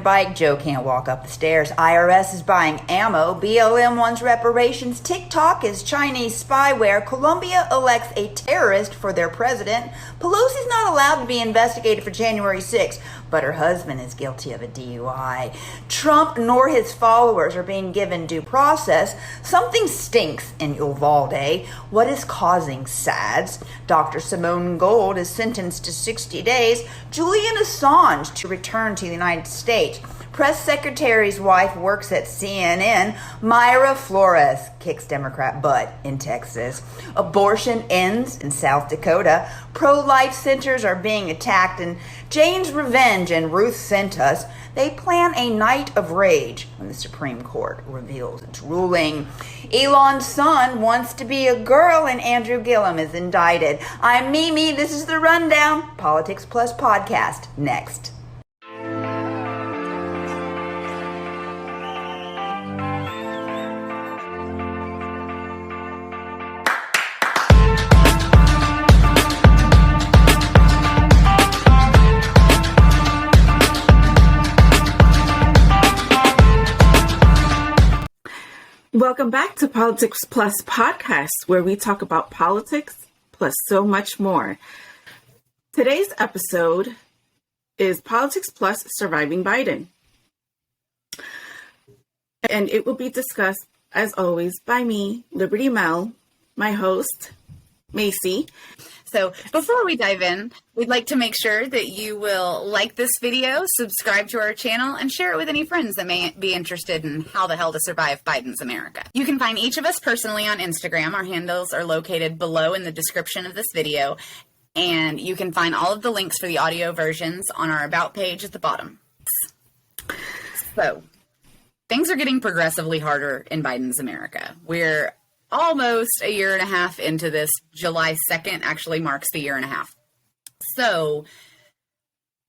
bike, Joe can't walk up the stairs. IRS is buying ammo. BLM wants reparations. TikTok is Chinese spyware. Colombia elects a terrorist for their president. Pelosi's not allowed to be investigated for January 6th, but her husband is guilty of a DUI. Trump nor his followers are being given due process. Something stinks in Uvalde. What is causing SADS? Dr. Simone Gold is sentenced to 60 days. Julian Assange to return to the United States. Press secretary's wife works at CNN. Mayra Flores kicks Democrat butt in Texas. Abortion ends in South Dakota. Pro-life centers are being attacked. And Jane's Revenge and Ruth Sent Us, they plan a night of rage when the Supreme Court reveals its ruling. Elon's son wants to be a girl and Andrew Gillum is indicted. I'm Mimi. This is The Rundown. Politics Plus podcast. Next. Welcome back to Politics Plus podcast, where we talk about politics plus so much more. Today's episode is Politics Plus Surviving Biden. And it will be discussed, as always, by me, Liberty Mel, my host, Maycie. So before we dive in, we'd like to make sure that you will like this video, subscribe to our channel, and share it with any friends that may be interested in how the hell to survive Biden's America. You can find each of us personally on Instagram. Our handles are located below in the description of this video, and you can find all of the links for the audio versions on our About page at the bottom. So, things are getting progressively harder in Biden's America. We're almost a year and a half into this. July 2nd actually marks the year and a half. So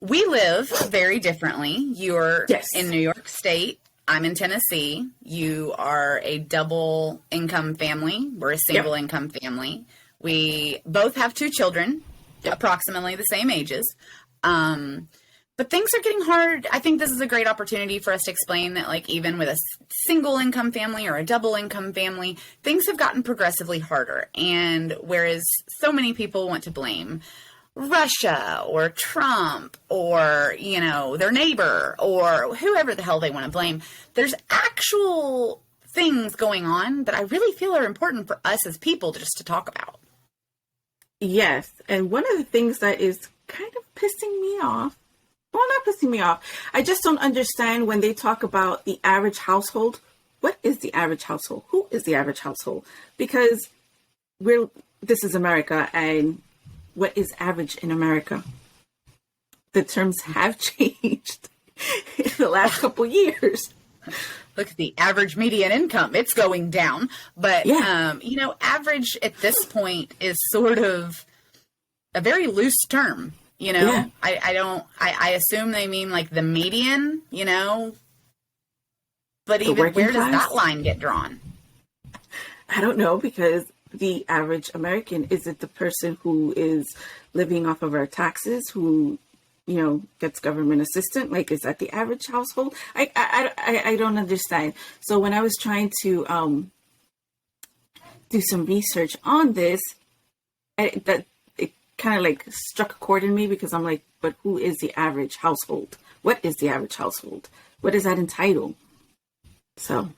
we live very differently. You're in New York State. I'm in Tennessee. You are a double income family. We're a single income family. We both have two children, approximately the same ages. But things are getting hard. I think this is a great opportunity for us to explain that, like, even with a single income family or a double income family, things have gotten progressively harder. And whereas so many people want to blame Russia or Trump or, you know, their neighbor or whoever the hell they want to blame, there's actual things going on that I really feel are important for us as people to talk about. Yes. And one of the things that is kind of pissing me off, well, not pissing me off, I just don't understand when they talk about the average household. What is the average household? Who is the average household? Because this is America, and what is average in America? The terms have changed in the last couple years. Look at the average median income. It's going down. But, you know, average at this point is sort of a very loose term. You know, I assume they mean like the median, you know, but even where does that line get drawn? I don't know, because the average American, is it the person who is living off of our taxes, who, you know, gets government assistance? Like, is that the average household? I don't understand. So when I was trying to do some research on this, it kind of like struck a chord in me, because I'm like, but who is the average household? What is the average household? What does that entitle? So.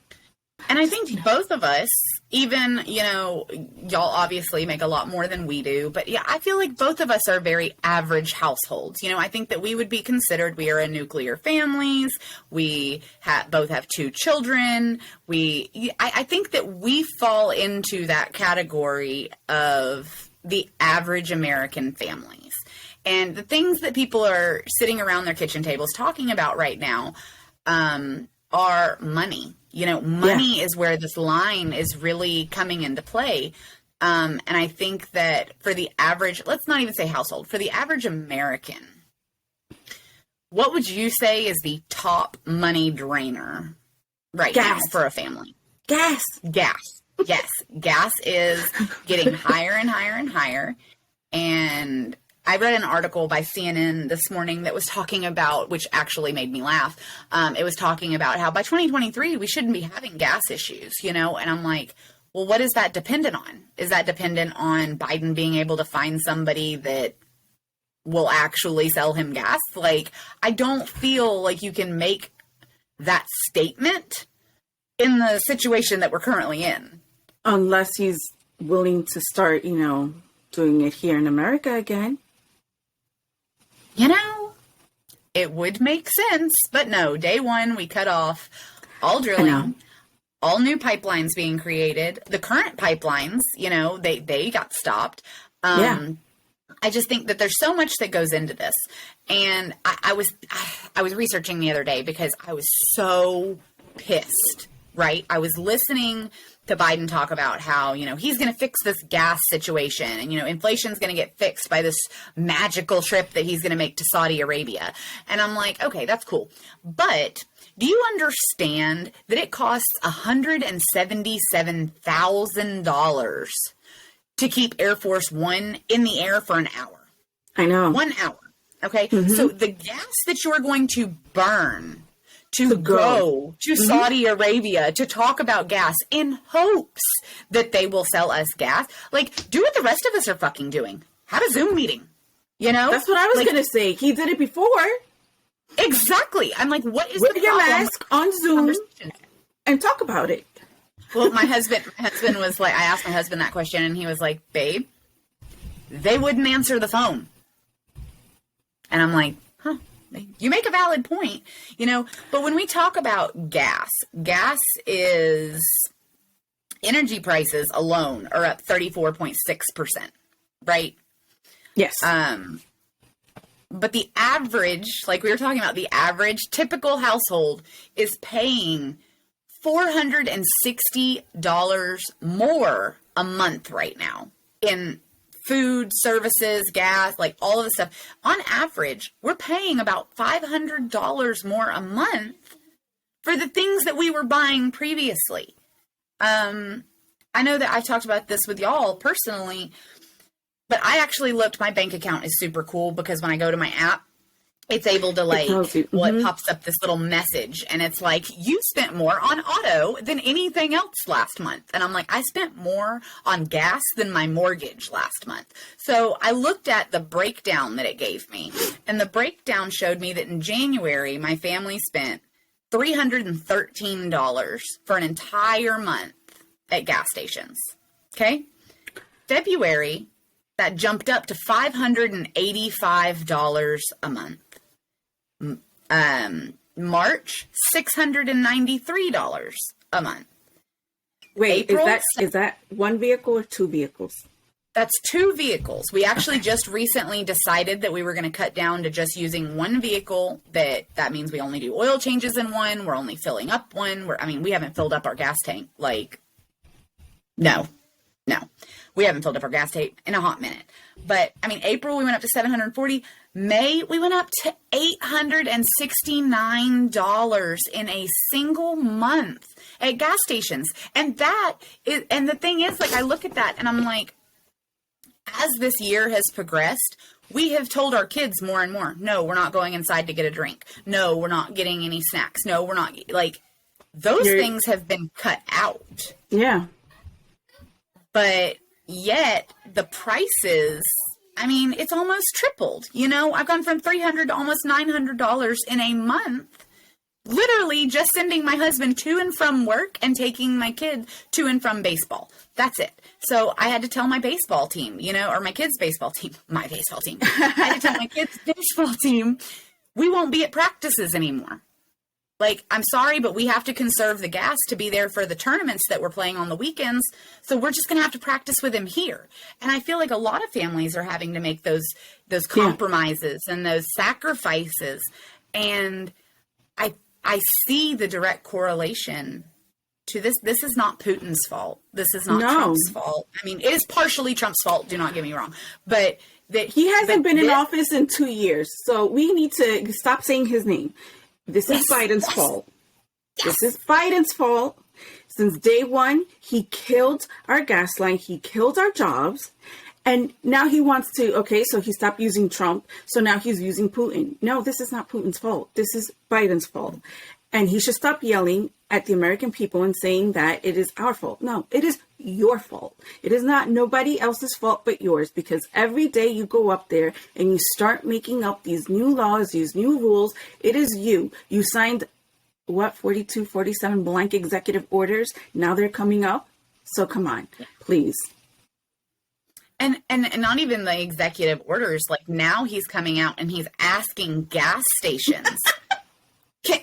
And I think both of us, even, you know, y'all obviously make a lot more than we do, but yeah, I feel like both of us are very average households. You know, I think that we would be considered, we are a nuclear families. We both have two children. I think that we fall into that category of the average American families. And the things that people are sitting around their kitchen tables talking about right now are money. You know, money is where this line is really coming into play. And I think that for the average, let's not even say household, for the average American, what would you say is the top money drainer right now for a family? Gas. Yes, gas is getting higher and higher and higher. And I read an article by CNN this morning that was talking about, which actually made me laugh. It was talking about how by 2023, we shouldn't be having gas issues, you know? And I'm like, well, what is that dependent on? Is that dependent on Biden being able to find somebody that will actually sell him gas? Like, I don't feel like you can make that statement in the situation that we're currently in. Unless he's willing to start, you know, doing it here in America again. You know, it would make sense, but no, day one, we cut off all drilling, all new pipelines being created. The current pipelines, you know, they got stopped. I just think that there's so much that goes into this. And I was researching the other day because I was so pissed, right? I was listening to Biden talk about how, you know, he's going to fix this gas situation and, you know, inflation's going to get fixed by this magical trip that he's going to make to Saudi Arabia. And I'm like, okay, that's cool. But do you understand that it costs $177,000 to keep Air Force One in the air for an hour? I know. 1 hour. Okay. So the gas that you're going to burn to go to Saudi Arabia to talk about gas in hopes that they will sell us gas. Like, do what the rest of us are fucking doing. Have a Zoom meeting. You know? That's what I was going to say. He did it before. Exactly. I'm like, what is Wear the your problem? mask on Zoom and talk about it. Well, my husband was like, I asked my husband that question and he was like, babe, they wouldn't answer the phone. And I'm like, huh. You make a valid point, you know, but when we talk about gas is energy prices alone are up 34.6%, right? Yes. But the average, like we were talking about, the average typical household is paying $460 more a month right now in food, services, gas, like all of the stuff. On average, we're paying about $500 more a month for the things that we were buying previously. I know that I've talked about this with y'all personally, but I actually looked, my bank account is super cool because when I go to my app, it's able to like, it pops up this little message and it's like, you spent more on auto than anything else last month. And I'm like, I spent more on gas than my mortgage last month. So I looked at the breakdown that it gave me and the breakdown showed me that in January, my family spent $313 for an entire month at gas stations. Okay. February, that jumped up to $585 a month. March, $693 a month. Wait, April, is that one vehicle or two vehicles? That's two vehicles. We actually just recently decided that we were going to cut down to just using one vehicle. That means we only do oil changes in one. We're only filling up one. We haven't filled up our gas tank. No. We haven't filled up our gas tank in a hot minute. But, April, we went up to $740. May, we went up to $869 in a single month at gas stations. And the thing is, I look at that and I'm like, as this year has progressed, we have told our kids more and more, no, we're not going inside to get a drink. No, we're not getting any snacks. No, we're not, those things have been cut out. Yeah. But yet the prices, it's almost tripled. I've gone from $300 to almost $900 in a month, literally just sending my husband to and from work and taking my kid to and from baseball. That's it. So I had to tell my baseball team, or my kids' baseball team, I had to tell my kids' baseball team, we won't be at practices anymore. I'm sorry, but we have to conserve the gas to be there for the tournaments that we're playing on the weekends. So we're just going to have to practice with him here. And I feel like a lot of families are having to make those compromises and those sacrifices. And I see the direct correlation to this. This is not Putin's fault. This is not Trump's fault. It is partially Trump's fault. Do not get me wrong. But he hasn't been in office in 2 years. So we need to stop saying his name. This is Biden's fault. This is Biden's fault. Since day one, he killed our gas line. He killed our jobs. And now he wants to, okay, so he stopped using Trump. So now he's using Putin. No, this is not Putin's fault. This is Biden's fault. And he should stop yelling at the American people and saying that it is our fault. No, it is your fault. It is not nobody else's fault but yours, because every day you go up there and you start making up these new laws, these new rules, it is you. You signed, 42, 47 blank executive orders. Now they're coming up. So come on, please. And not even the executive orders. Like, now he's coming out and he's asking gas stations,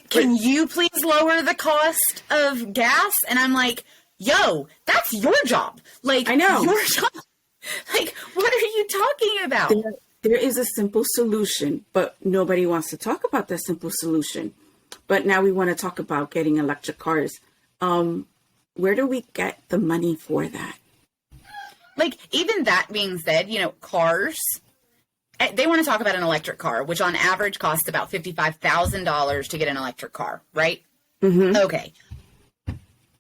can you please lower the cost of gas? And I'm like, yo, that's your job. Like, I know. Your job. Like, what are you talking about? There is a simple solution, but nobody wants to talk about that simple solution. But now we want to talk about getting electric cars. Where do we get the money for that? Like, even that being said, cars, they want to talk about an electric car, which on average costs about $55,000 to get an electric car, right? Mm-hmm. Okay.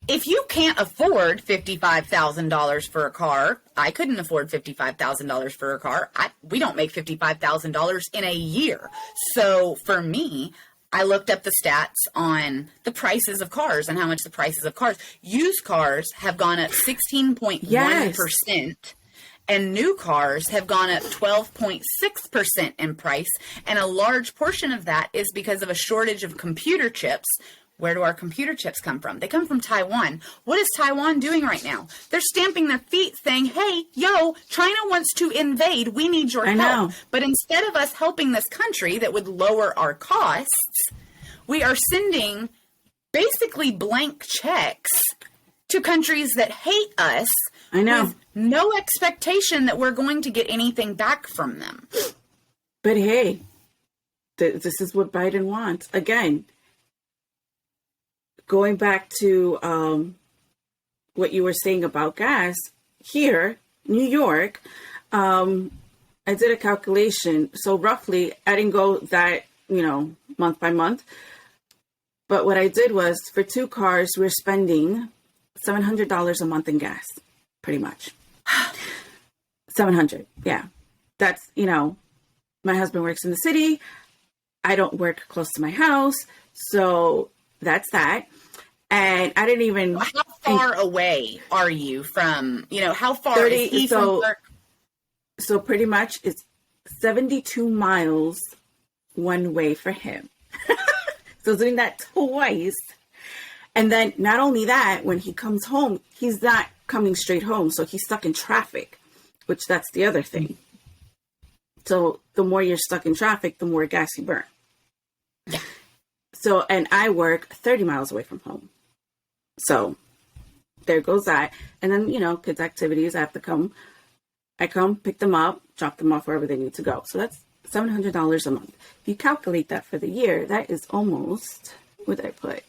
If you can't afford $55,000 for a car, I couldn't afford $55,000 for a car. We don't make $55,000 in a year. So for me, I looked up the stats on the prices of cars and how much the prices of cars. Used cars have gone up 16.1%, and new cars have gone up 12.6% in price. And a large portion of that is because of a shortage of computer chips. Where do our computer chips come from? They come from Taiwan. What is Taiwan doing right now? They're stamping their feet saying, hey, yo, China wants to invade. We need your help. But instead of us helping this country that would lower our costs, we are sending basically blank checks to countries that hate us with no expectation that we're going to get anything back from them. But hey, this is what Biden wants. Again, going back to what you were saying about gas, here, New York, I did a calculation. So roughly, I didn't go that, month by month. But what I did was, for 2 cars, we're spending $700 a month in gas, pretty much. 700, yeah. That's, my husband works in the city. I don't work close to my house. So that's that. And I didn't even... How far away are you from, how far is he from work? So pretty much it's 72 miles one way for him. So doing that twice. And then not only that, when he comes home, he's not coming straight home. So he's stuck in traffic, which that's the other thing. So the more you're stuck in traffic, the more gas you burn. Yeah. So, and I work 30 miles away from home. So there goes that. And then, kids' activities, I come, pick them up, drop them off wherever they need to go. So that's $700 a month. If you calculate that for the year, that is almost, what did I put?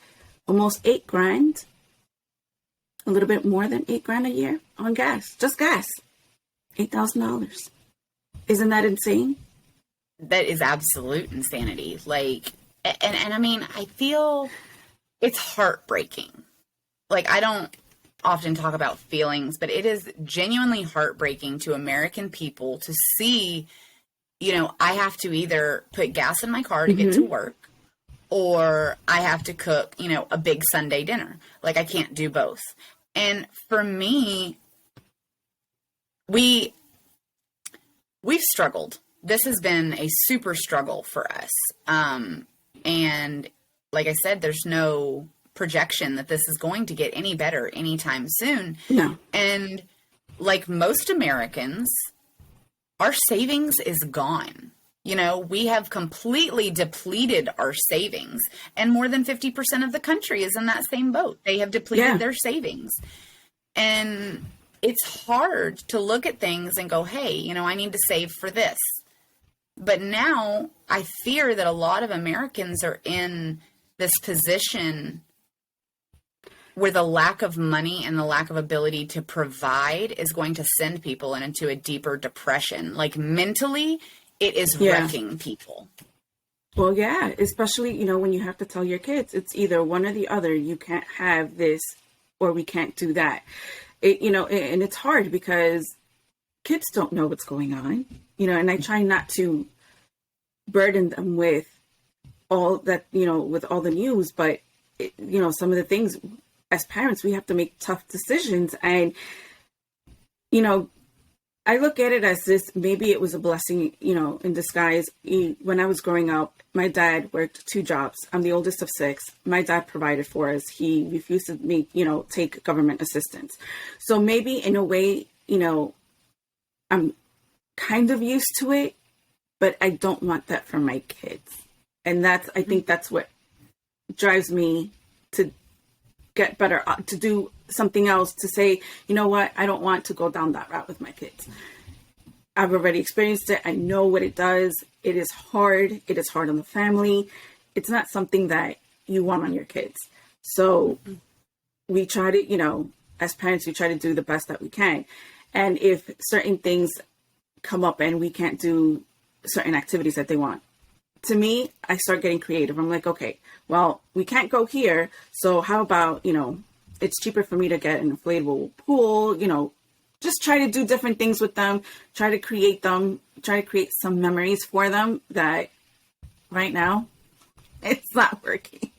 Almost $8,000. A little bit more than $8,000 a year on gas. Just gas. $8,000. Isn't that insane? That is absolute insanity. Like, and I mean, I feel it's heartbreaking. Like, I don't often talk about feelings, but it is genuinely heartbreaking to American people to see, I have to either put gas in my car to get to work, or I have to cook, a big Sunday dinner. Like, I can't do both. And for me, we've struggled. This has been a super struggle for us. And like I said, there's no projection that this is going to get any better anytime soon. No. And like most Americans, our savings is gone. We have completely depleted our savings, and more than 50% of the country is in that same boat. They have depleted their savings. And it's hard to look at things and go, hey, I need to save for this. But now I fear that a lot of Americans are in this position where the lack of money and the lack of ability to provide is going to send people into a deeper depression. Like, mentally, it is wrecking people. Well, yeah, especially, when you have to tell your kids, it's either one or the other. You can't have this or we can't do that. And it's hard because kids don't know what's going on, and I try not to burden them with all that, with all the news, but some of the things as parents, we have to make tough decisions. And, I look at it as this, maybe it was a blessing, in disguise. When I was growing up, my dad worked 2 jobs. I'm the oldest of 6. My dad provided for us. He refused to take government assistance. So maybe in a way, I'm kind of used to it, but I don't want that for my kids. And I think that's what drives me to get better, to do something else, to say, you know what, I don't want to go down that route with my kids. I've already experienced it. I know what it does. It is hard. It is hard on the family. It's not something that you want on your kids. So we try to, as parents, we try to do the best that we can. And if certain things come up and we can't do certain activities that they want, to me, I start getting creative. I'm like, okay, well, we can't go here. So how about, it's cheaper for me to get an inflatable pool, just try to do different things with them, try to create some memories for them that right now it's not working.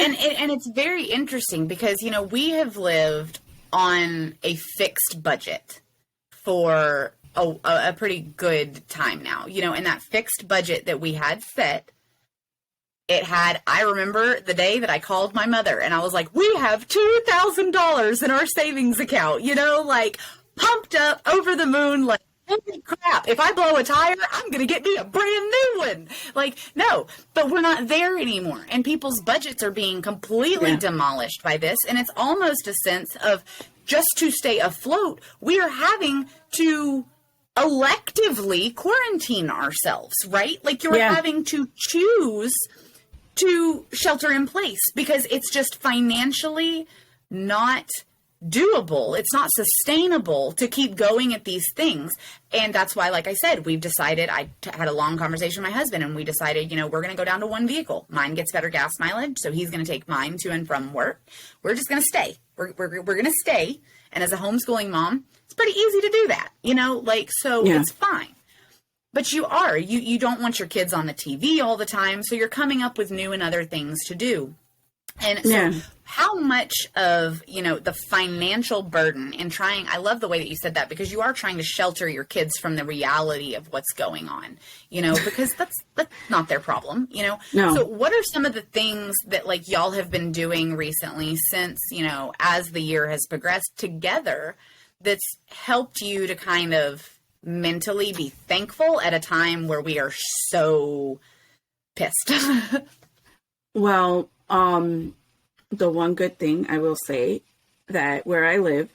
And it's very interesting because, we have lived on a fixed budget for a pretty good time now, and that fixed budget that we had set, I remember the day that I called my mother and I was like, we have $2,000 in our savings account, pumped up over the moon, like, holy crap, if I blow a tire, I'm going to get me a brand new one. No, but we're not there anymore. And people's budgets are being completely demolished by this. And it's almost a sense of just to stay afloat, we are having to electively quarantine ourselves, right? You're having to choose to shelter in place because it's just financially not doable. It's not sustainable to keep going at these things. And that's why, like I said, we've decided, had a long conversation with my husband and we decided, we're going to go down to one vehicle. Mine gets better gas mileage. So he's going to take mine to and from work. We're just going to stay. We're going to stay. And as a homeschooling mom, it's pretty easy to do that, it's fine. But you don't want your kids on the TV all the time. So you're coming up with new and other things to do. And so how much of, the financial burden in I love the way that you said that because you are trying to shelter your kids from the reality of what's going on, because that's not their problem, No. So what are some of the things that y'all have been doing recently since, as the year has progressed together that's helped you to kind of mentally be thankful at a time where we are so pissed? Well, the one good thing I will say that where I live,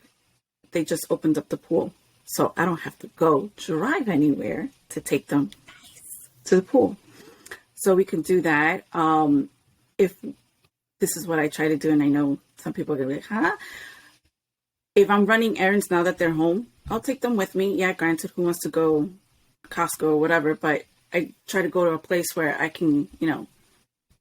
they just opened up the pool. So I don't have to go drive anywhere to take them to the pool. So we can do that. If this is what I try to do, and I know some people are going to be like, huh? If I'm running errands now that they're home, I'll take them with me. Yeah, granted, who wants to go Costco or whatever, but I try to go to a place where I can,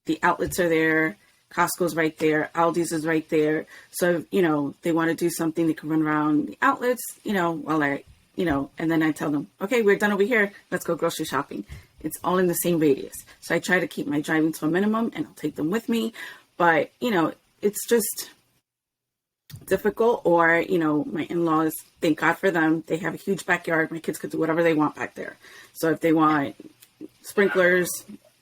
the outlets are there, Costco's right there, Aldi's is right there. So, they want to do something, they can run around the outlets, while and then I tell them, okay, we're done over here. Let's go grocery shopping. It's all in the same radius. So I try to keep my driving to a minimum and I'll take them with me. But, it's just difficult. Or, my in-laws, thank God for them. They have a huge backyard. My kids could do whatever they want back there. So if they want sprinklers,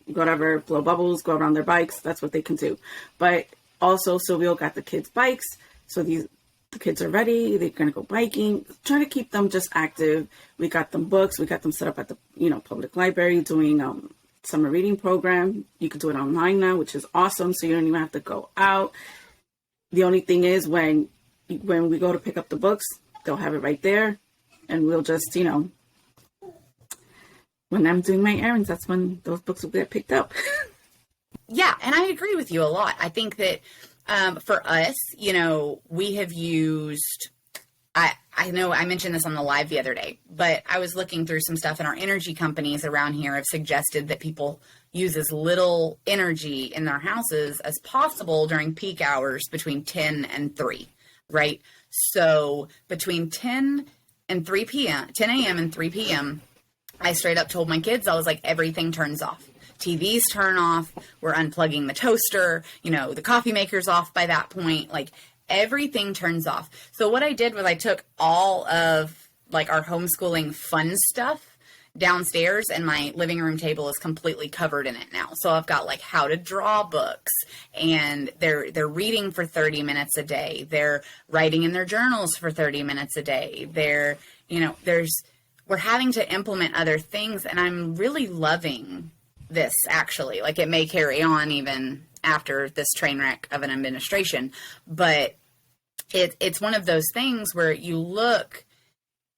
whatever, blow bubbles, go around their bikes, that's what they can do. But also, so we all got the kids' bikes. So the kids are ready. They're going to go biking, trying to keep them just active. We got them books. We got them set up at the, public library doing summer reading program. You can do it online now, which is awesome. So you don't even have to go out. The only thing is when we go to pick up the books, they'll have it right there. And we'll just, when I'm doing my errands, that's when those books will get picked up. Yeah. And I agree with you a lot. I think that for us, we have used, I know I mentioned this on the live the other day, but I was looking through some stuff and our energy companies around here have suggested that people use as little energy in their houses as possible during peak hours between 10 and 3, right? So between 10 and 3 p.m., 10 a.m. and 3 p.m., I straight up told my kids, I was like, everything turns off. TVs turn off. We're unplugging the toaster. You know, the coffee maker's off by that point. Like, everything turns off. So what I did was I took all of, like, our homeschooling fun stuff downstairs, and my living room table is completely covered in it now. So I've got, like, how to draw books, and they're reading for 30 minutes a day. They're writing in their journals for 30 minutes a day. They're, you know, we're having to implement other things, and I'm really loving this, actually. Like, it may carry on even after this train wreck of an administration, but it's one of those things where you look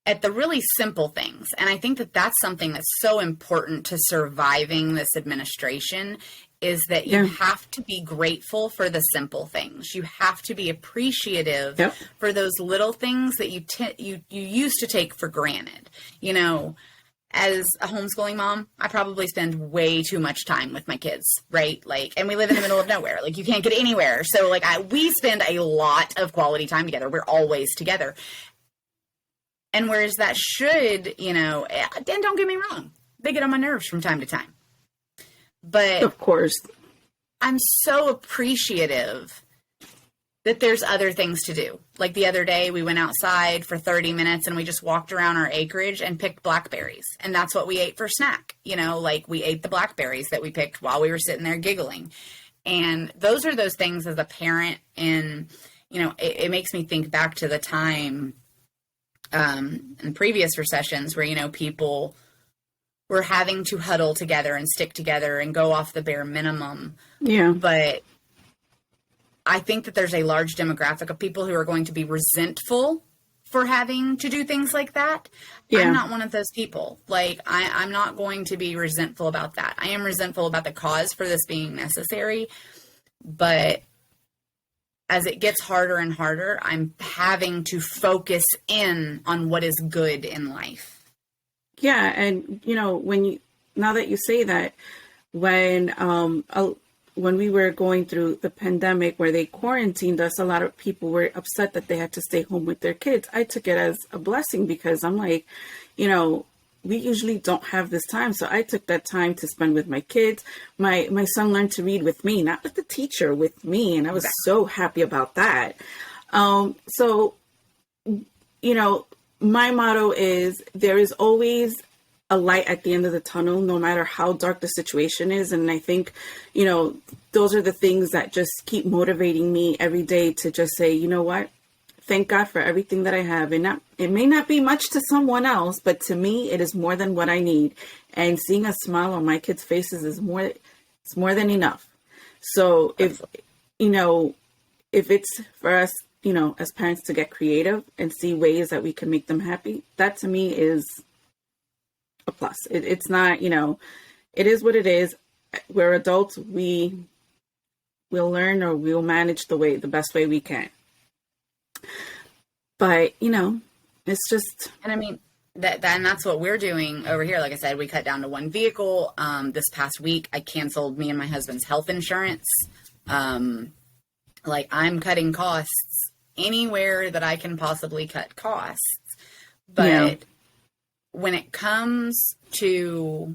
at the really simple things. And I think that that's something that's so important to surviving this administration, is that you have to be grateful for the simple things. You have to be appreciative for those little things that you used to take for granted. You know, as a homeschooling mom, I probably spend way too much time with my kids, right? Like, and we live in the middle of nowhere. Like, you can't get anywhere. So, like, we spend a lot of quality time together. We're always together. And whereas that should, you know, and don't get me wrong, they get on my nerves from time to time. But of course, I'm so appreciative that there's other things to do. Like, the other day, we went outside for 30 minutes and we just walked around our acreage and picked blackberries. And that's what we ate for snack. You know, like, we ate the blackberries that we picked while we were sitting there giggling. And those are those things as a parent. And, you know, it makes me think back to the time in previous recessions where, you know, people were having to huddle together and stick together and go off the bare minimum. Yeah. But I think that there's a large demographic of people who are going to be resentful for having to do things like that. Yeah. I'm not one of those people. Like, I'm not going to be resentful about that. I am resentful about the cause for this being necessary. But as it gets harder and harder, I'm having to focus in on what is good in life. Yeah. And, you know, now that you say that, when we were going through the pandemic where they quarantined us, a lot of people were upset that they had to stay home with their kids. I took it as a blessing because I'm like, you know, we usually don't have this time. So I took that time to spend with my kids. My son learned to read with me, not with the teacher, with me. And I was so happy about that. So, you know, my motto is there is always a light at the end of the tunnel, no matter how dark the situation is. And I think, you know, those are the things that just keep motivating me every day to just say, you know what? Thank God for everything that I have. And it may not be much to someone else, but to me, it is more than what I need. And seeing a smile on my kids' faces is it's more than enough. So if it's for us, you know, as parents to get creative and see ways that we can make them happy, that to me is a plus. It's not, you know, it is what it is. We're adults. We'll learn, or we'll manage the best way we can. But, you know, it's just. And I mean, that's what we're doing over here. Like I said, we cut down to one vehicle. This past week, I canceled me and my husband's health insurance. Like, I'm cutting costs anywhere that I can possibly cut costs. But when it comes to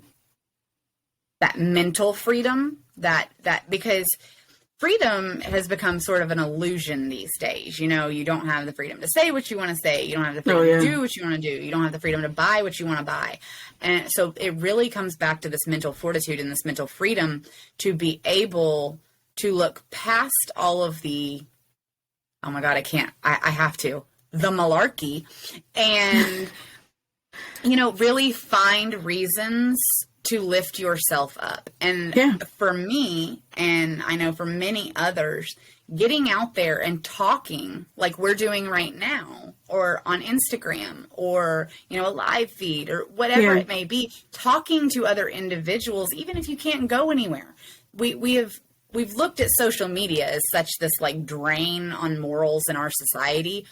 that mental freedom, that because freedom has become sort of an illusion these days. You know, you don't have the freedom to say what you want to say. You don't have the freedom to do what you want to do. You don't have the freedom to buy what you want to buy. And so it really comes back to this mental fortitude and this mental freedom to be able to look past all of the, oh my God, I have to, the malarkey, and, you know, really find reasons to lift yourself up. And for me, and I know for many others, getting out there and talking like we're doing right now, or on Instagram, or, you know, a live feed, or whatever it may be, talking to other individuals, even if you can't go anywhere. We've looked at social media as such this like drain on morals in our society.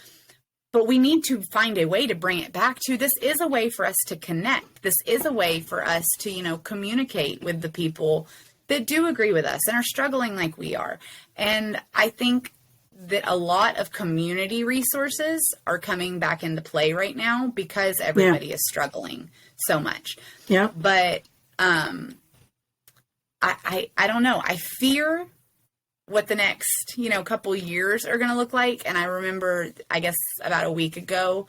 But we need to find a way to bring it back to, this is a way for us to connect. This is a way for us to, you know, communicate with the people that do agree with us and are struggling like we are. And I think that a lot of community resources are coming back into play right now because everybody is struggling so much. Yeah. But I don't know. I fear what the next, couple years are going to look like. And I remember, I guess about a week ago,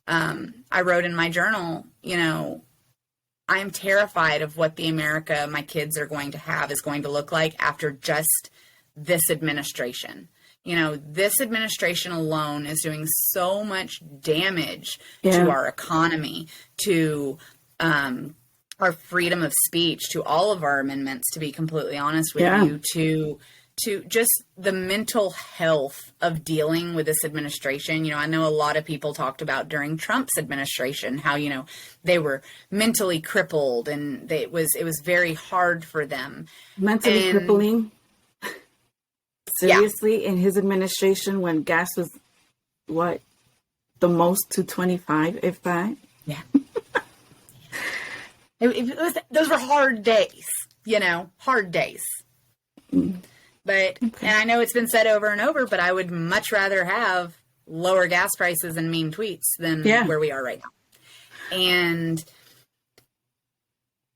I wrote in my journal, I'm terrified of what the America my kids are going to have is going to look like after just this administration. This administration alone is doing so much damage to our economy, to our freedom of speech, to all of our amendments, to be completely honest with you, to just the mental health of dealing with this administration. I know a lot of people talked about during Trump's administration how, they were mentally crippled and it was very hard for them. Mentally crippling. Seriously, in his administration when gas was the most $2.25, if that? Yeah. Those were hard days, hard days. But, and I know it's been said over and over, but I would much rather have lower gas prices and mean tweets than where we are right now. And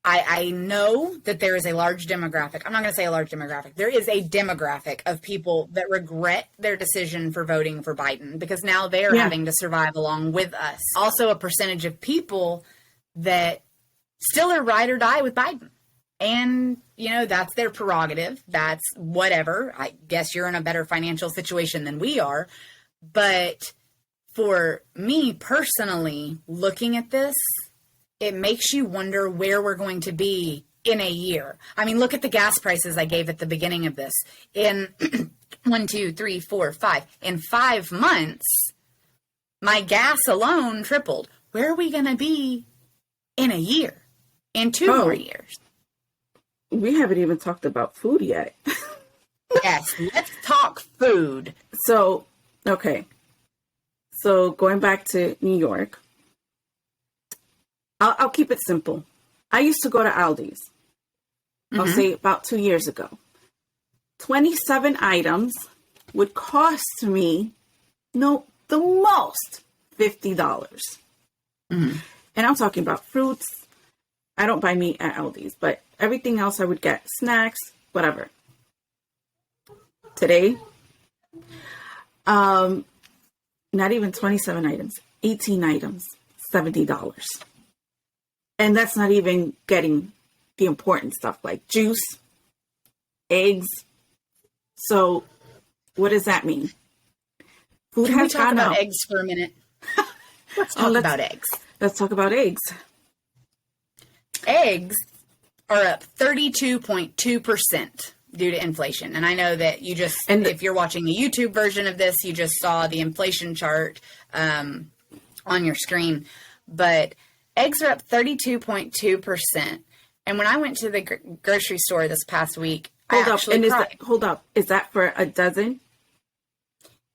I know that there is a large demographic. I'm not going to say a large demographic. There is a demographic of people that regret their decision for voting for Biden because now they're having to survive along with us. Also a percentage of people that still are ride or die with Biden. And, that's their prerogative. That's whatever. I guess you're in a better financial situation than we are. But for me personally, looking at this, it makes you wonder where we're going to be in a year. I mean, look at the gas prices I gave at the beginning of this. In 1, 2, 3, 4, 5. In 5 months, my gas alone tripled. Where are we going to be in a year? In 2 more years? We haven't even talked about food yet. Yes, let's talk food. So, okay. So going back to New York, I'll keep it simple. I used to go to Aldi's. I'll say about 2 years ago. 27 items would cost me, the most $50. And I'm talking about fruits. I don't buy meat at Aldi's, but everything else I would get, snacks, whatever. Today, not even 27 items, 18 items, $70. And that's not even getting the important stuff like juice, eggs. So what does that mean? Food Can we has talk gone about up. eggs for a minute? Let's talk about eggs. Let's talk about eggs. Eggs are up 32.2% due to inflation. And I know that if you're watching the YouTube version of this, you just saw the inflation chart on your screen. But eggs are up 32.2%. And when I went to the grocery store this past week, Hold up. Is that for a dozen?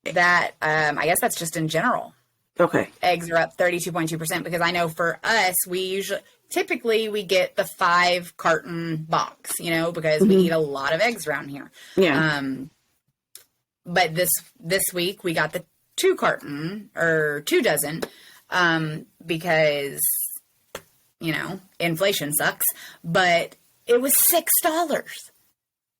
That, I guess that's just in general. Okay. Eggs are up 32.2% because I know for us, typically we get the 5 carton box, because we eat a lot of eggs around here. Yeah. But this week we got the 2 carton or 2 dozen, because, inflation sucks, but it was $6.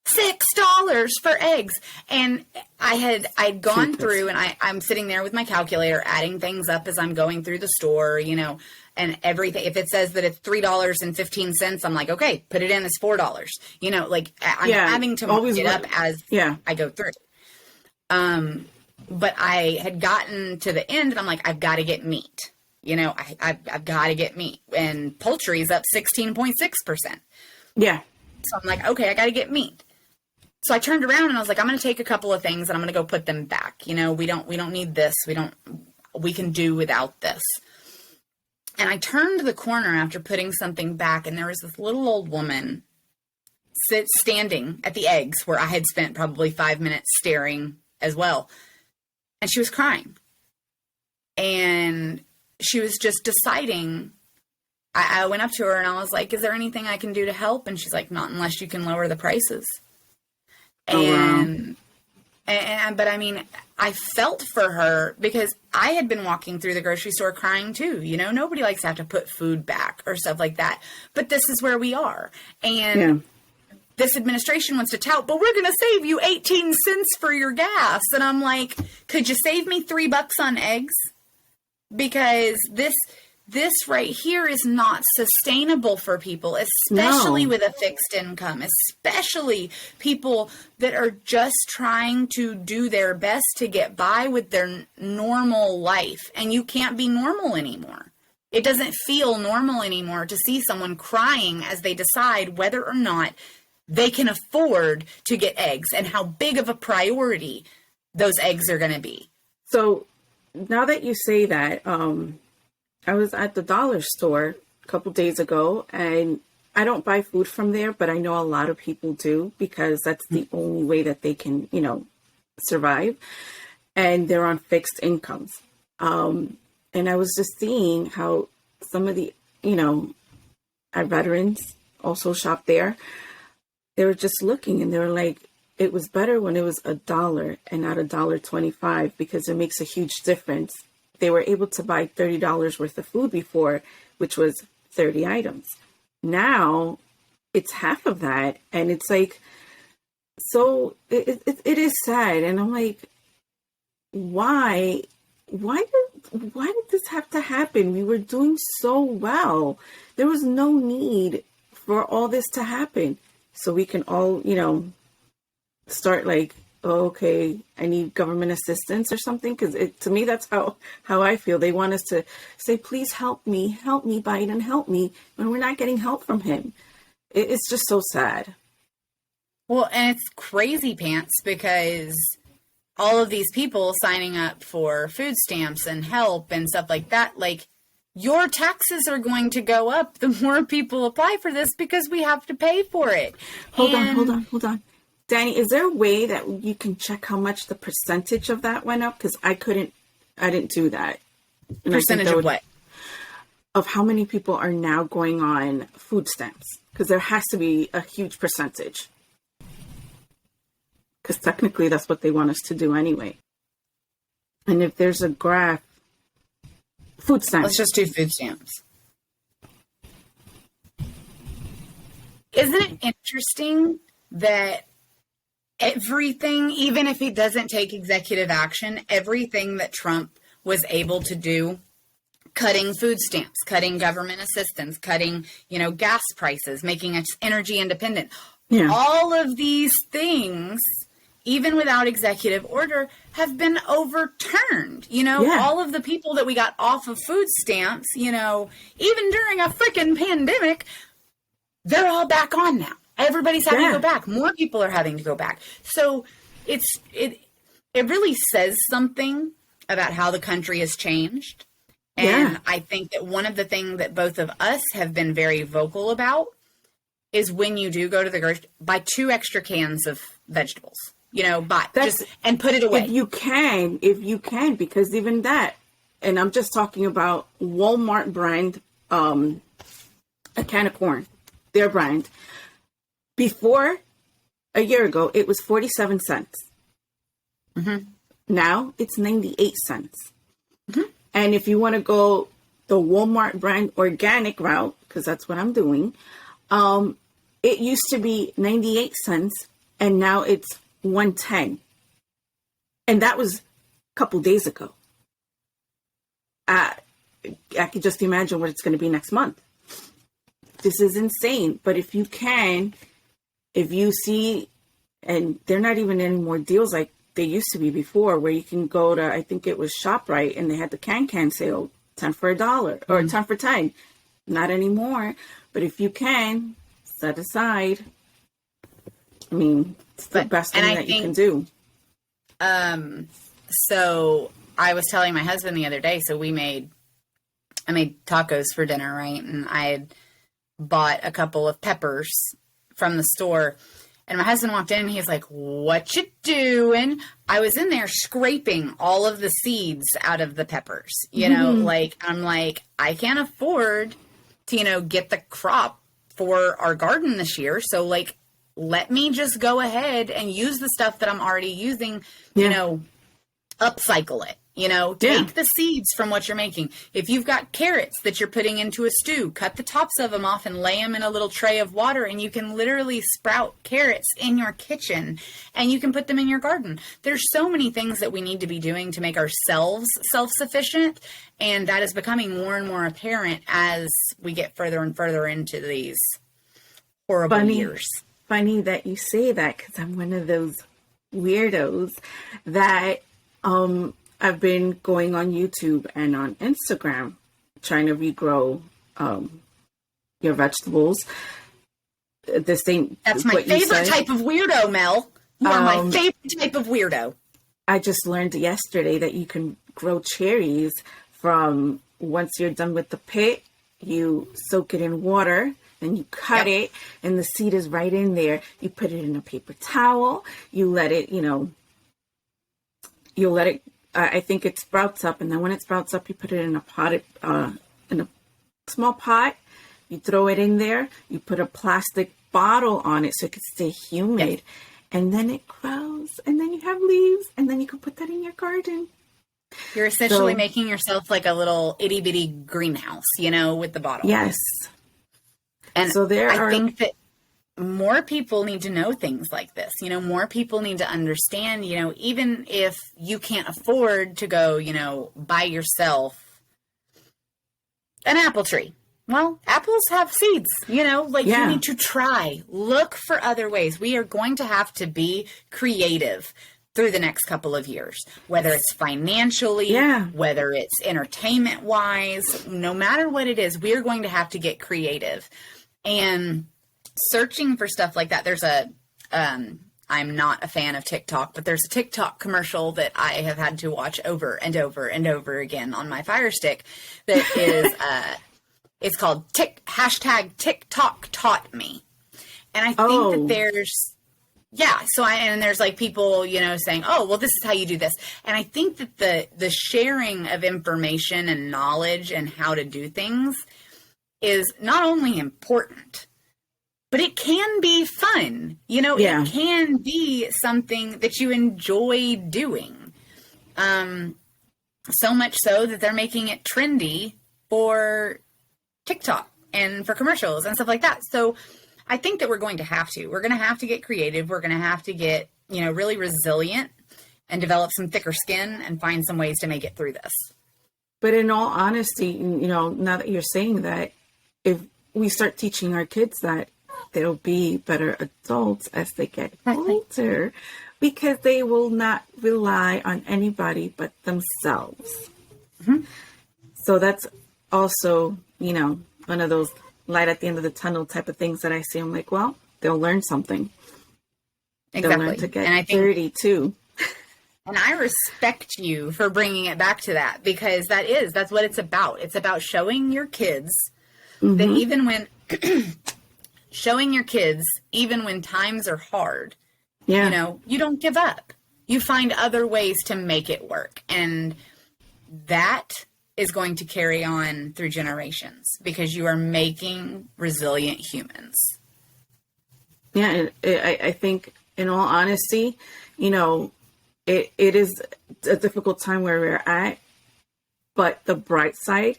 $6 for eggs. And I'd gone through and I'm sitting there with my calculator adding things up as I'm going through the store, and everything. If it says that it's $3.15, I'm like, okay, put it in as $4. I'm having to mark it up as I go through. But I had gotten to the end and I'm like, I've got to get meat. I've got to get meat. And poultry is up 16.6%. Yeah. So I'm like, okay, I got to get meat. So I turned around and I was like, I'm going to take a couple of things and I'm going to go put them back. We don't need this. We can do without this. And I turned the corner after putting something back and there was this little old woman standing at the eggs where I had spent probably 5 minutes staring as well. And she was crying. And she was just deciding. I went up to her and I was like, is there anything I can do to help? And she's like, not unless you can lower the prices. And But I mean, I felt for her because I had been walking through the grocery store crying too. You know, nobody likes to have to put food back or stuff like that. But this is where we are. And this administration wants to tout, but we're going to save you 18 cents for your gas. And I'm like, could you save me $3 on eggs? Because this right here is not sustainable for people, especially with a fixed income, especially people that are just trying to do their best to get by with their normal life. And you can't be normal anymore. It doesn't feel normal anymore to see someone crying as they decide whether or not they can afford to get eggs and how big of a priority those eggs are going to be. So now that you say that, I was at the dollar store a couple days ago, and I don't buy food from there, but I know a lot of people do because that's the only way that they can, you know, survive. And they're on fixed incomes. And I was just seeing how some of the, you know, our veterans also shop there. They were just looking and they were like, it was better when it was $1 and not $1.25 because it makes a huge difference. They were able to buy $30 worth of food before, which was 30 items. Now it's half of that. And it's like, so it is sad. And I'm like, why did this have to happen? We were doing so well. There was no need for all this to happen. So we can all, you know, start like, oh, okay, I need government assistance or something. Because to me, that's how I feel. They want us to say, please help me, Biden, help me, when we're not getting help from him. It's just so sad. Well, and it's crazy pants because all of these people signing up for food stamps and help and stuff like that, like, your taxes are going to go up the more people apply for this because we have to pay for it. Hold on. Danny, is there a way that you can check how much the percentage of that went up? Because I didn't do that. And percentage of what? Of how many people are now going on food stamps. Because there has to be a huge percentage. Because technically that's what they want us to do anyway. And if there's a graph, food stamps. Let's just do food stamps. Isn't it interesting that everything, even if he doesn't take executive action, everything that Trump was able to do, cutting food stamps, cutting government assistance, cutting, you know, gas prices, making us energy independent, all of these things, even without executive order, have been overturned. You know, all of the people that we got off of food stamps, you know, even during a freaking pandemic, they're all back on now. Everybody's having to go back. More people are having to go back. So it really says something about how the country has changed. And I think that one of the things that both of us have been very vocal about is when you do go to the grocery, buy 2 extra cans of vegetables. You know, and put it away. If you can, because even that, and I'm just talking about Walmart brand, a can of corn, their brand. Before, a year ago, it was 47 cents. Mm-hmm. Now it's 98 cents. Mm-hmm. And if you want to go the Walmart brand organic route, because that's what I'm doing, it used to be 98 cents and now it's 110. And that was a couple days ago. I could just imagine what it's going to be next month. This is insane. But if you can, if you see, and they're not even any more deals like they used to be before, where you can go to, I think it was ShopRite, and they had the can sale, 10 for $1 or 10 for 10. Not anymore. But if you can, set aside. I mean, it's the best thing that you can do. So I was telling my husband the other day, so I made tacos for dinner, right? And I had bought a couple of peppers from the store. And my husband walked in and he's like, "What you doing?" I was in there scraping all of the seeds out of the peppers. You know, like, I'm like, I can't afford to, you know, get the crop for our garden this year. So, like, let me just go ahead and use the stuff that I'm already using, you know, upcycle it. You know, take the seeds from what you're making. If you've got carrots that you're putting into a stew, cut the tops of them off and lay them in a little tray of water, and you can literally sprout carrots in your kitchen, and you can put them in your garden. There's so many things that we need to be doing to make ourselves self-sufficient, and that is becoming more and more apparent as we get further and further into these horrible years. Funny that you say that, because I'm one of those weirdos that I've been going on YouTube and on Instagram trying to regrow your vegetables. The same. That's my favorite type of weirdo, Mel. You are my favorite type of weirdo. I just learned yesterday that you can grow cherries from once you're done with the pit, you soak it in water, then you cut it, and the seed is right in there. You put it in a paper towel. You let it, I think it sprouts up, and then when it sprouts up, you put it in a pot, in a small pot. You throw it in there. You put a plastic bottle on it so it can stay humid, and then it grows, and then you have leaves, and then you can put that in your garden. You're essentially making yourself like a little itty bitty greenhouse, with the bottle. Yes. And so I think that more people need to know things like this. More people need to understand, even if you can't afford to go, buy yourself an apple tree. Well, apples have seeds, you need to try, look for other ways. We are going to have to be creative through the next couple of years, whether it's financially, whether it's entertainment wise, no matter what it is, we are going to have to get creative. And searching for stuff like that, there's I'm not a fan of TikTok, but there's a TikTok commercial that I have had to watch over and over and over again on my Fire Stick that is, it's called #TikTok taught me. And I think that there's, and there's like people, saying, oh, well, this is how you do this. And I think that the sharing of information and knowledge and how to do things is not only important, but it can be fun. It can be something that you enjoy doing. So much so that they're making it trendy for TikTok and for commercials and stuff like that. So I think that we're going to have to get creative. We're going to have to get, really resilient and develop some thicker skin and find some ways to make it through this. But in all honesty, now that you're saying that, if we start teaching our kids that, they'll be better adults as they get older, because they will not rely on anybody but themselves. Mm-hmm. So that's also, one of those light at the end of the tunnel type of things that I see. I'm like, well, they'll learn something. Exactly. They'll learn to get dirty too. And I respect you for bringing it back to that, because that's what it's about. It's about showing your kids that even when even when times are hard, you don't give up. You find other ways to make it work. And that is going to carry on through generations, because you are making resilient humans. Yeah, I think, in all honesty, it is a difficult time where we're at, but the bright side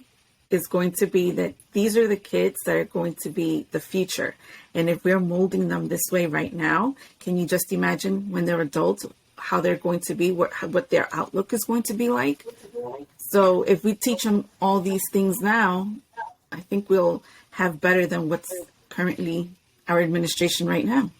is going to be that these are the kids that are going to be the future. And if we're molding them this way right now, can you just imagine when they're adults, how they're going to be, what their outlook is going to be like? So if we teach them all these things now, I think we'll have better than what's currently our administration right now.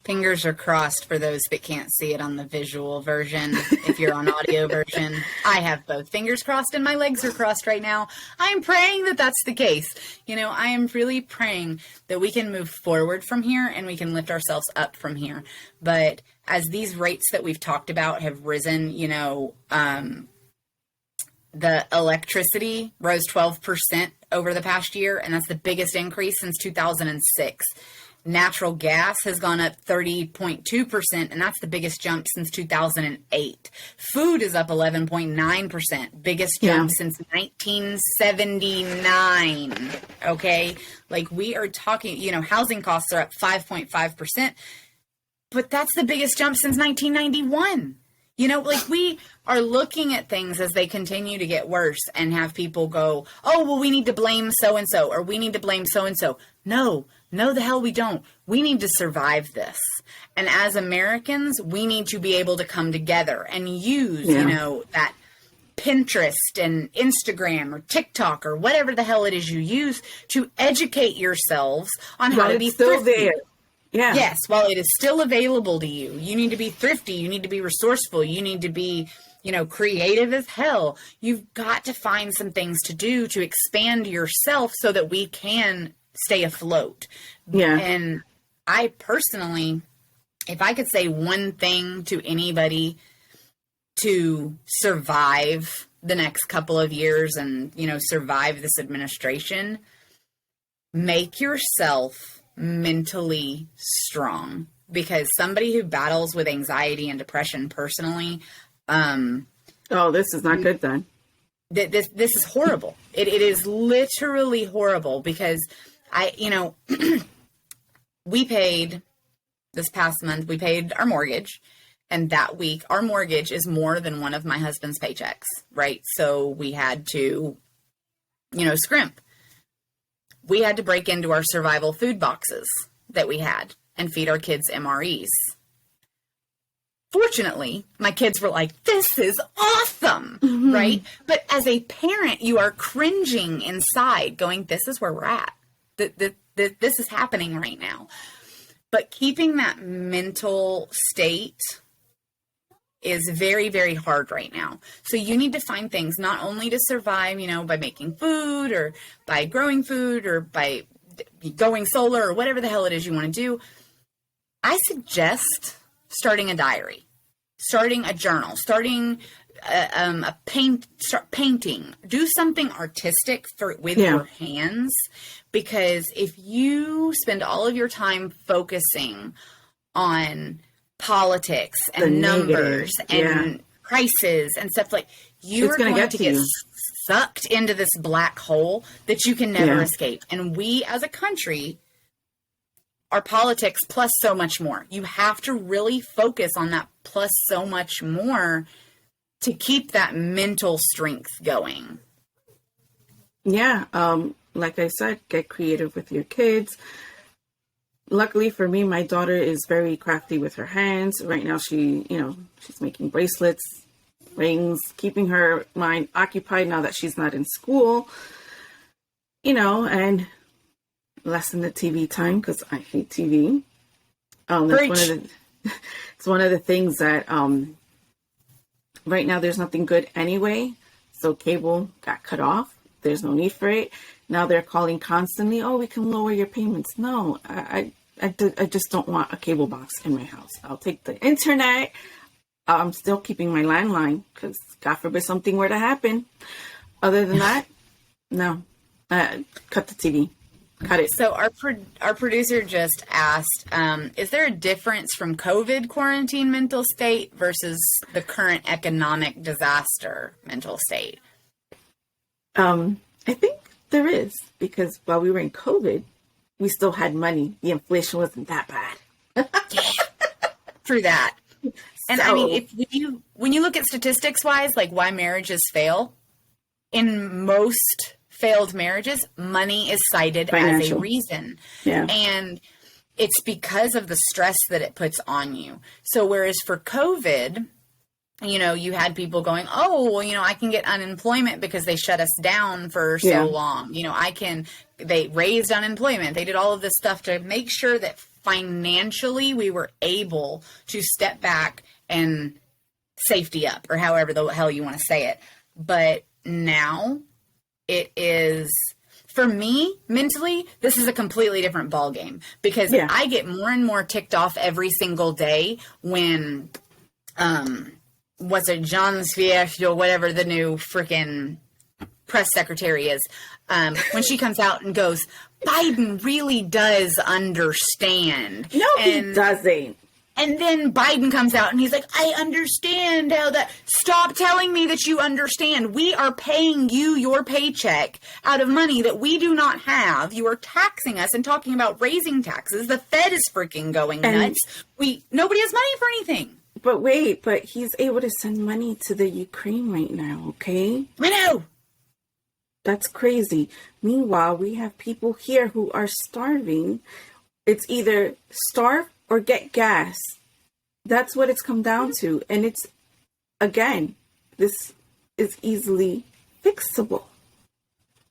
Fingers are crossed for those that can't see it on the visual version. If you're on audio version, I have both fingers crossed and my legs are crossed right now. I'm praying that that's the case. I am really praying that we can move forward from here and we can lift ourselves up from here. But as these rates that we've talked about have risen, the electricity rose 12% over the past year, and that's the biggest increase since 2006. Natural gas has gone up 30.2%, and that's the biggest jump since 2008. Food is up 11.9%, biggest jump since 1979. Okay? Like, we are talking, housing costs are up 5.5%, but that's the biggest jump since 1991. We are looking at things as they continue to get worse and have people go, oh, well, we need to blame so-and-so, or we need to blame so-and-so. No, the hell we don't. We need to survive this. And as Americans, we need to be able to come together and use, that Pinterest and Instagram or TikTok or whatever the hell it is you use to educate yourselves on how to be still thrifty. there. Yeah. Yes, while it is still available to you, you need to be thrifty. You need to be resourceful. You need to be, creative as hell. You've got to find some things to do to expand yourself so that we can stay afloat. Yeah. And I personally, if I could say one thing to anybody to survive the next couple of years and, survive this administration, make yourself mentally strong, because somebody who battles with anxiety and depression personally, this is not good then. This is horrible. It is literally horrible, because we paid this past month, we paid our mortgage, and that week our mortgage is more than one of my husband's paychecks, right? So we had to, scrimp. We had to break into our survival food boxes that we had and feed our kids MREs. Fortunately, my kids were like, this is awesome, right? But as a parent, you are cringing inside going, this is where we're at. This is happening right now. But keeping that mental state is very, very hard right now. So you need to find things not only to survive, by making food or by growing food or by going solar or whatever the hell it is you want to do. I suggest starting a diary, starting a journal, starting start painting, do something artistic with your hands, because if you spend all of your time focusing on politics and numbers and prices and stuff, like, you are going to get sucked into this black hole that you can never escape. And we as a country are politics plus so much more. You have to really focus on that plus so much more to keep that mental strength going. Yeah. Like I said, get creative with your kids. Luckily for me, my daughter is very crafty with her hands. Right now, she's making bracelets, rings, keeping her mind occupied now that she's not in school, and lessen the TV time, because I hate TV. It's one of the things that, right now there's nothing good anyway. So cable got cut off. There's no need for it. Now they're calling constantly, oh, we can lower your payments. No, I just don't want a cable box in my house. I'll take the internet. I'm still keeping my landline, because God forbid something were to happen. Other than that, no. Cut the TV. Cut it. So our producer just asked, is there a difference from COVID quarantine mental state versus the current economic disaster mental state? I think there is, because while we were in COVID, we still had money. The inflation wasn't that bad. True that. And I mean, when you look at statistics wise, like why marriages fail, in most failed marriages, money is cited as a reason. Yeah. And it's because of the stress that it puts on you. So whereas for COVID, you had people going, oh, well, I can get unemployment because they shut us down for so long. They raised unemployment. They did all of this stuff to make sure that financially we were able to step back and safety up, or however the hell you want to say it. But now it is, for me, mentally, this is a completely different ballgame, because I get more and more ticked off every single day when, what's it, John Svier, or whatever the new freaking press secretary is, when she comes out and goes, Biden really does understand. No, he doesn't. And then Biden comes out and he's like, I understand how that. Stop telling me that you understand. We are paying you your paycheck out of money that we do not have. You are taxing us and talking about raising taxes. The Fed is freaking going nuts. Nobody has money for anything. But wait, but he's able to send money to the Ukraine right now, okay? I know. That's crazy. Meanwhile, we have people here who are starving. It's either starve or get gas. That's what it's come down to. And it's, again, this is easily fixable.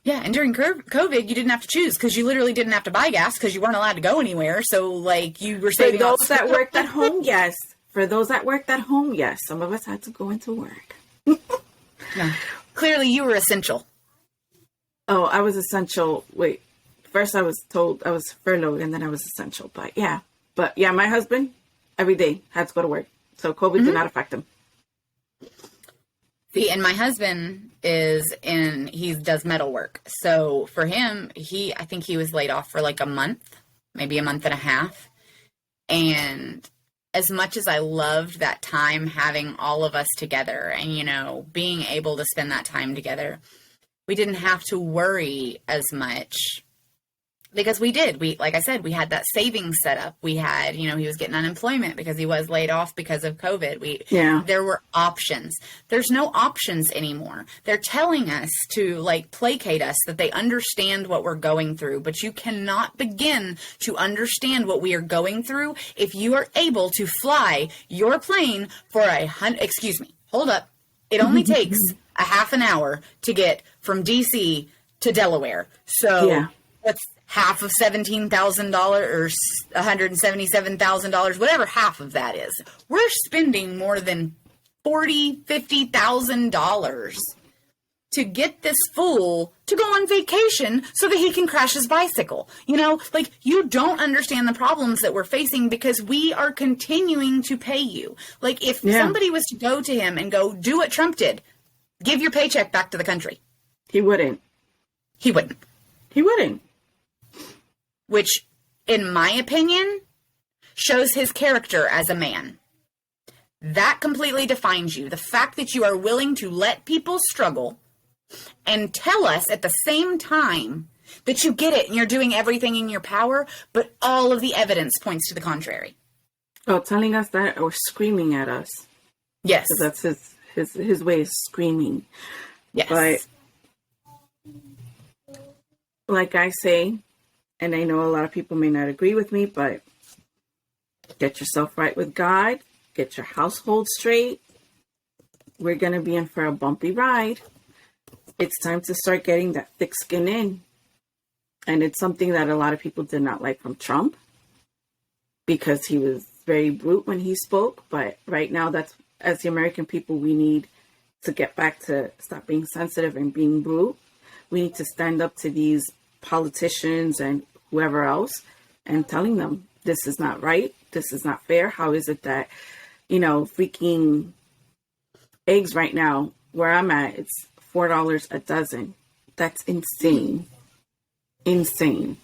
Yeah, and during COVID, you didn't have to choose because you literally didn't have to buy gas because you weren't allowed to go anywhere. So, like, you were saving. For those that worked at home, yes. For those that worked at home, yes. Some of us had to go into work. No. Clearly, you were essential. Oh, I was essential. Wait, first I was told I was furloughed and then I was essential. But yeah, my husband every day had to go to work. So COVID did not affect him. See, and my husband he does metal work. So for him, I think he was laid off for like a month, maybe a month and a half. And as much as I loved that time having all of us together and, you know, being able to spend that time together, we didn't have to worry as much because we did. Like I said, we had that savings set up. We had, you know, he was getting unemployment because he was laid off because of COVID. There were options. There's no options anymore. They're telling us to like placate us that they understand what we're going through, but you cannot begin to understand what we are going through if you are able to fly your plane for hold up. It only takes a half an hour to get from DC to Delaware. So that's half of $17,000 or $177,000, whatever half of that is. We're spending more than $40,000, $50,000 to get this fool to go on vacation so that he can crash his bicycle. You know, like, you don't understand the problems that we're facing because we are continuing to pay you. Like, if somebody was to go to him and go, do what Trump did, give your paycheck back to the country. He wouldn't. He wouldn't. He wouldn't. Which, in my opinion, shows his character as a man. That completely defines you. The fact that you are willing to let people struggle and tell us at the same time that you get it and you're doing everything in your power, but all of the evidence points to the contrary. Oh, telling us that or screaming at us. Yes. Because that's his way of screaming. Yes. But like I say, and I know a lot of people may not agree with me, but get yourself right with God. Get your household straight. We're going to be in for a bumpy ride. It's time to start getting that thick skin in. And it's something that a lot of people did not like from Trump because he was very brute when he spoke. But right now, that's, as the American people, we need to get back to stop being sensitive and being brute. We need to stand up to these politicians and whoever else and telling them this is not right. This is not fair. How is it that, you know, freaking eggs right now where I'm at, it's $4 a dozen. That's insane. Insane.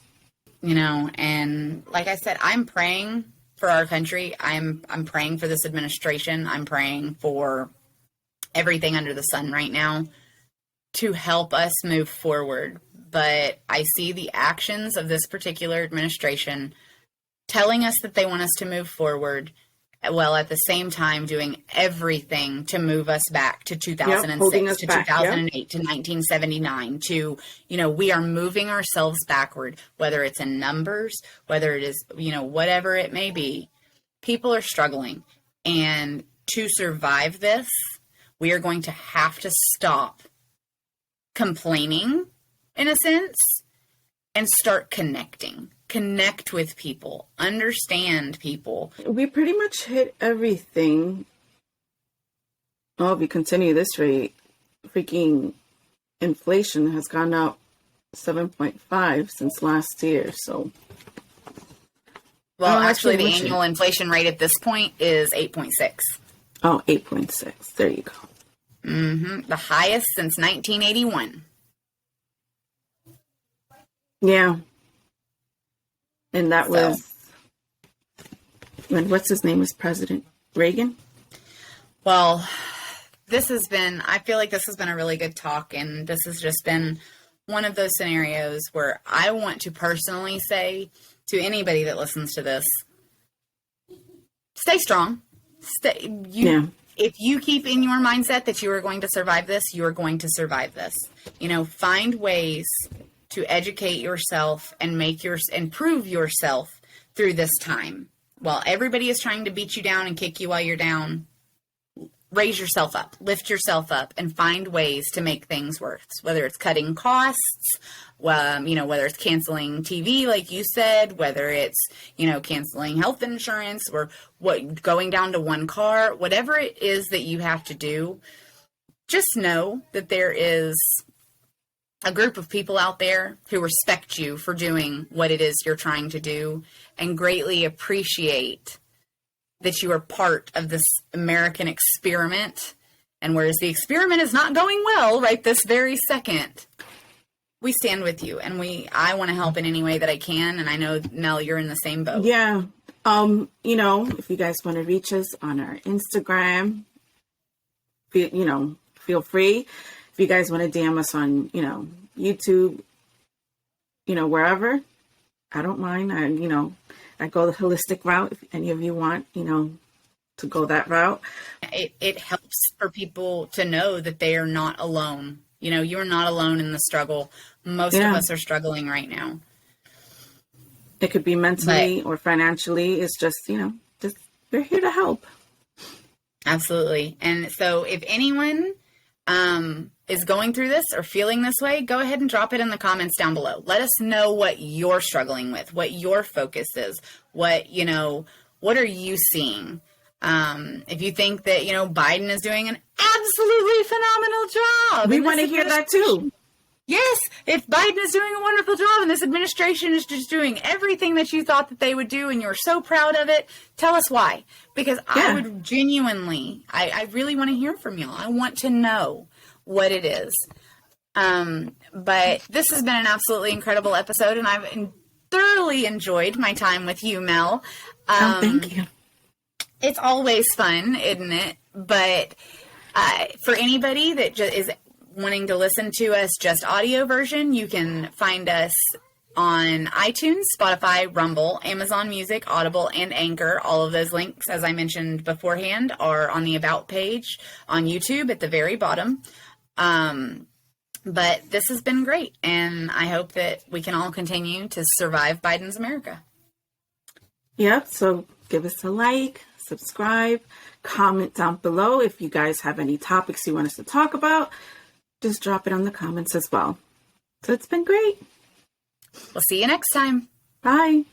You know, and like I said, I'm praying for our country. I'm praying for this administration. I'm praying for everything under the sun right now to help us move forward. But I see the actions of this particular administration telling us that they want us to move forward, while at the same time doing everything to move us back to 2006, to 2008, to 1979, to, you know, we are moving ourselves backward, whether it's in numbers, whether it is, you know, whatever it may be. People are struggling. And to survive this, we are going to have to stop complaining, in a sense, and start connecting. Connect with people, understand people. We pretty much hit everything. Well, if we continue this rate, freaking inflation has gone up 7.5 since last year. So, well, actually, the annual inflation rate at this point is 8.6. Oh, 8.6. There you go. Mm-hmm. The highest since 1981. Yeah. And that was when, what's his name, was President Reagan? Well, I feel like this has been a really good talk, and this has just been one of those scenarios where I want to personally say to anybody that listens to this, stay strong. If you keep in your mindset that you are going to survive this, you are going to survive this. Find ways to educate yourself and prove yourself through this time. While everybody is trying to beat you down and kick you while you're down, raise yourself up, lift yourself up, and find ways to make things work. Whether it's cutting costs, whether it's canceling TV, like you said, whether it's, canceling health insurance, or going down to one car, whatever it is that you have to do, just know that there is a group of people out there who respect you for doing what it is you're trying to do and greatly appreciate that you are part of this American experiment. And whereas the experiment is not going well right this very second, we stand with you, and I want to help in any way that I can. And I know, Mel, you're in the same boat. Yeah. If you guys want to reach us on our Instagram, feel free. If you guys want to DM us on, YouTube, wherever, I don't mind. I go the holistic route. If any of you want, to go that route. It helps for people to know that they are not alone. You're not alone in the struggle. Most of us are struggling right now. It could be mentally or financially. It's just, we're here to help. Absolutely. And so if anyone is going through this or feeling this way, go ahead and drop it in the comments down below. Let us know what you're struggling with, what your focus is, what are you seeing? If you think that, Biden is doing an absolutely phenomenal job. We want to hear that too. Yes, if Biden is doing a wonderful job and this administration is just doing everything that you thought that they would do and you're so proud of it, tell us why. Because I would genuinely, I really want to hear from y'all. I want to know what it is. But this has been an absolutely incredible episode, and I've thoroughly enjoyed my time with you, Mel. Thank you. It's always fun, isn't it? But for anybody that just is wanting to listen to us just audio version, you can find us on iTunes, Spotify, Rumble, Amazon Music, Audible, and Anchor. All of those links, as I mentioned beforehand, are on the About page on YouTube at the very bottom. But this has been great, and I hope that we can all continue to survive Biden's America. Yep, so give us a like, subscribe, comment down below if you guys have any topics you want us to talk about. Just drop it on the comments as well. So it's been great. We'll see you next time. Bye.